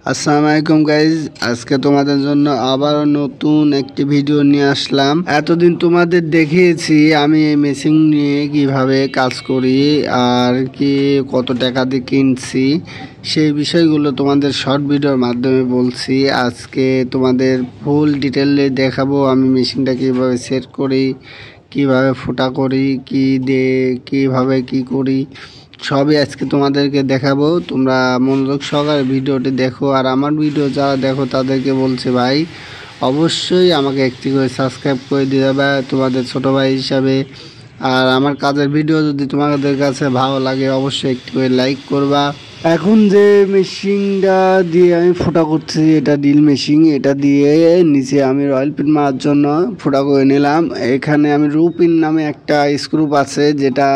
আসসালামু আলাইকুম গাইজ, আজকে তোমাদের জন্য আবার নতুন একটি ভিডিও নিয়ে আসলাম। এতদিন তোমাদের দেখিয়েছি আমি এই মেশিন নিয়ে কিভাবে কাজ করি আর কি কত টাকা দিয়ে কিনছি, সেই বিষয়গুলো তোমাদের শর্ট ভিডিওর মাধ্যমে বলছি। আজকে তোমাদের ফুল ডিটেলে দেখাবো আমি মেশিনটা কিভাবে সেট করি, কিভাবে ফুটা করি, কি দিয়ে কিভাবে কি করি, সবই আজকে তোমাদেরকে দেখাবো। তোমরা মনোযোগ সহকারে ভিডিওটি দেখো। আর আমার ভিডিও যারা দেখো তাদেরকে বলছে ভাই অবশ্যই আমাকে একটি করে সাবস্ক্রাইব করে দিয়ে যাবে তোমাদের ছোট ভাই হিসাবে। আর আমার কাজের ভিডিও যদি তোমাদের কাছে ভালো লাগে অবশ্যই একটি করে লাইক করবা। এখন যে মেশিনটা দিয়ে আমি ফোটা করছি এটা ড্রিল মেশিন, এটা দিয়ে নিচে আমি রয়্যাল পিন মারার জন্য ফোটা করে নিলাম। এখানে আমি রুপিন নামে একটা স্ক্রুপ আছে, যেটা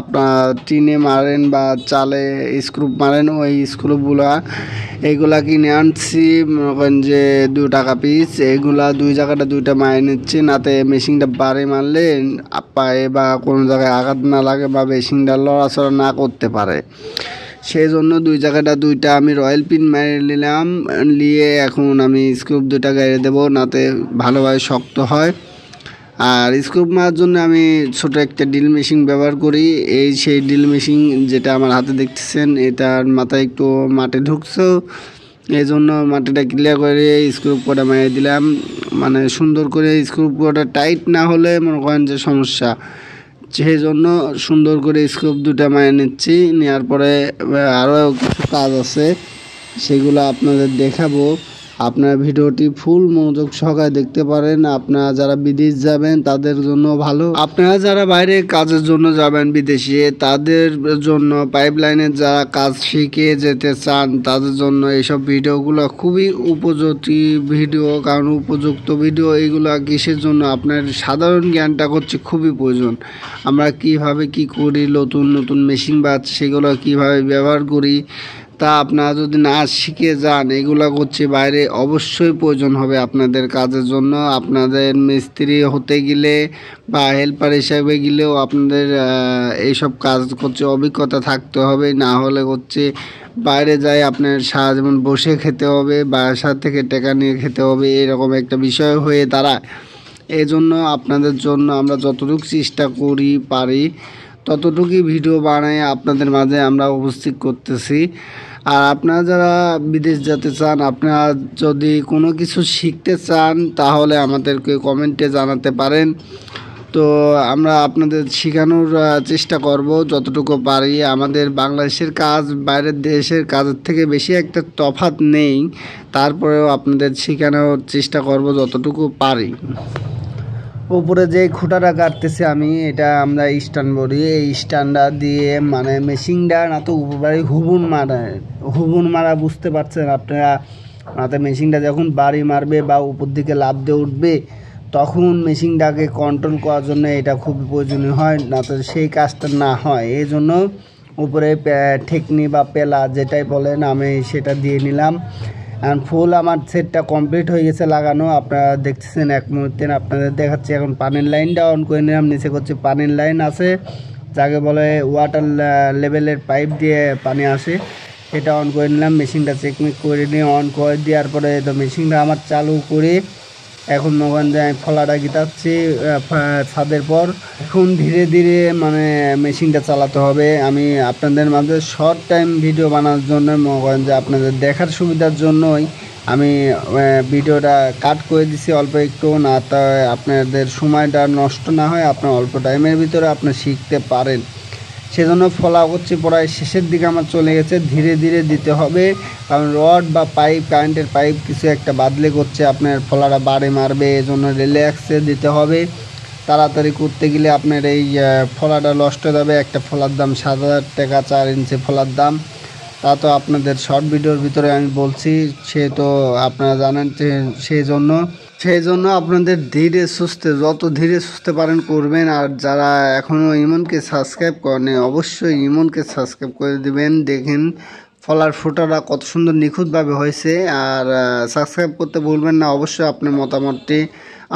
আপনার টিনে মারেন বা চালে স্ক্রুপ মারেন, ওই স্ক্রুপগুলা এইগুলা কিনে আনছি মনে করেন যে 2 টাকা পিস। এইগুলা দুই জায়গাটা দুইটা মারে নিচ্ছি, নাতে মেশিনটা বারে মারলে পায়ে বা কোনো জায়গায় আঘাত না লাগে বা মেশিনটা লড়াচড়া না করতে পারে। সেই জন্য দুই জায়গাটা দুইটা আমি রয়্যাল পিন মেরে নিলাম, নিয়ে এখন আমি স্ক্রুপ দুইটা গাড়ি দেবো, নাতে ভালোভাবে শক্ত হয়। আর স্ক্রুপ মারার জন্য আমি ছোট একটা ড্রিল মেশিন ব্যবহার করি। এই সেই ড্রিল মেশিন যেটা আমার হাতে দেখতেছেন, এটার মাথায় একটু মাটি ঢুকছে, এই জন্য মাটিটা ক্লিয়ার করে স্ক্রুপ কটা মেরে দিলাম। মানে সুন্দর করে স্ক্রুপ কটা টাইট না হলে মনে করেন যে সমস্যা, সেই জন্য সুন্দর করে স্ক্রুপ দুটা মেরে নিচ্ছি। নেওয়ার পরে আরও কিছু কাজ আছে, সেগুলো আপনাদের দেখাবো। আপনার ভিডিওটি ফুল মনোযোগ সহকারে দেখতে পারেন। আপনারা যারা বিদেশ যাবেন তাদের জন্য ভালো, আপনারা যারা বাইরে কাজের জন্য যাবেন বিদেশে তাদের জন্য, পাইপলাইনের যারা কাজ শিখে যেতে চান তাদের জন্য এইসব ভিডিওগুলো খুবই উপযোগী ভিডিও। কারণ উপযুক্ত ভিডিও এইগুলো কিসের জন্য, আপনার সাধারণ জ্ঞানটা করছে খুবই প্রয়োজন। আমরা কিভাবে কি করি, নতুন নতুন মেশিন বা সেগুলো কিভাবে ব্যবহার করি, তা আপনারা যদি না শিখে যান এগুলো করছে বাইরে অবশ্যই প্রয়োজন হবে আপনাদের কাজের জন্য। আপনাদের মিস্ত্রি হতে গেলে বা হেল্পার হিসাবে গেলেও আপনাদের এইসব কাজ করছে অভিজ্ঞতা থাকতে হবে, না হলে হচ্ছে বাইরে যায় আপনার সারা জীবন বসে খেতে হবে, বাসা থেকে টাকা নিয়ে খেতে হবে, এরকম একটা বিষয় হয়ে দাঁড়ায়। এই জন্য আপনাদের জন্য আমরা যতটুকু চেষ্টা করি পারি ততটুকুই ভিডিও বানাই আপনাদের মাঝে আমরা উপস্থিত করতেছি। আর আপনারা যারা বিদেশ যেতে চান, আপনারা যদি কোনো কিছু শিখতে চান তাহলে আমাদেরকে কমেন্টে জানাতে পারেন। তো আমরা আপনাদের শেখানোর চেষ্টা করব যতটুকু পারি। আমাদের বাংলাদেশের কাজ বাইরের দেশের কাজের থেকে বেশি একটা তফাৎ নেই, তারপরেও আপনাদের শেখানোর চেষ্টা করব যতটুকু পারি। উপরে যে খুঁটাটা কাটতেছি আমি, এটা আমরা স্ট্যান্ড বলি। এই স্ট্যান্ডটা দিয়ে মানে মেশিনটা না তো উপরে হুবুন মারা বুঝতে পারছেন আপনারা। নাতে মেশিনটা যখন বাড়ি মারবে বা উপর দিকে লাফ দিয়ে উঠবে তখন মেশিনটাকে কন্ট্রোল করার জন্য এটা খুবই প্রয়োজনীয় হয়, না তো সেই কাজটা না হয়। এই জন্য উপরে ঠেকনি বা পেলা যেটাই বলেন আমি সেটা দিয়ে নিলাম। এখন ফুল আমার সেটটা কমপ্লিট হয়ে গেছে লাগানো, আপনারা দেখতেছেন এক মুহূর্তে আপনাদের দেখাচ্ছি। এখন পানির লাইনটা অন করে নিলাম, নিচে করছে পানির লাইন আছে, যাকে বলে ওয়াটার লেভেলের পাইপ দিয়ে পানি আসে, এটা অন করে নিলাম। মেশিনটা চেকমেক করে নিয়ে অন করে দেওয়ার পরে তো মেশিনটা আমার চালু করে এখন মোবাইল দিয়ে আমি ফলাটা গিতাচ্ছি ছাদের পর। এখন ধীরে ধীরে মানে মেশিনটা চালাতে হবে। আমি আপনাদের মাঝে শর্ট টাইম ভিডিও বানানোর জন্য মোবাইল যে আপনাদের দেখার সুবিধার জন্যই আমি ভিডিওটা কাট করে দিছি অল্প একটু, না তা আপনাদের সময়টা নষ্ট না হয়, আপনার অল্প টাইমের ভিতরে আপনি শিখতে পারেন। সেজন্য ফলা হচ্ছে প্রায় শেষের দিকে আমার চলে গেছে। ধীরে ধীরে দিতে হবে, কারণ রড বা পাইপ, কারেন্টের পাইপ কিছু একটা বাদলে করছে আপনার ফলাটা বাড়ে মারবে, এই জন্য রিল্যাক্সে দিতে হবে। তাড়াতাড়ি করতে গেলে আপনার এই ফলাটা নষ্ট হয়ে যাবে। একটা ফলার দাম 7,000 টাকা, 4 ইঞ্চি ফলার দাম। তা তো আপনাদের শর্ট ভিডিওর ভিতরে আমি বলছি, সে তো আপনারা জানেন। সেই জন্য আপনাদের ধীরে সুস্থে, যত ধীরে সুস্থে পারেন করবেন। আর যারা এখনও ইমনকে সাবস্ক্রাইব করেনি অবশ্যই ইমনকে সাবস্ক্রাইব করে দিবেন। দেখেন ফলার ফোটাটা কত সুন্দর নিখুঁতভাবে হয়েছে। আর সাবস্ক্রাইব করতে ভুলবেন না। অবশ্যই আপনার মতামতটি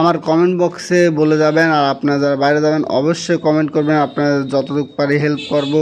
আমার কমেন্ট বক্সে বলে যাবেন। আর আপনারা যারা বাইরে যাবেন অবশ্যই কমেন্ট করবেন, আপনারা যতটুকু পারি হেল্প করব।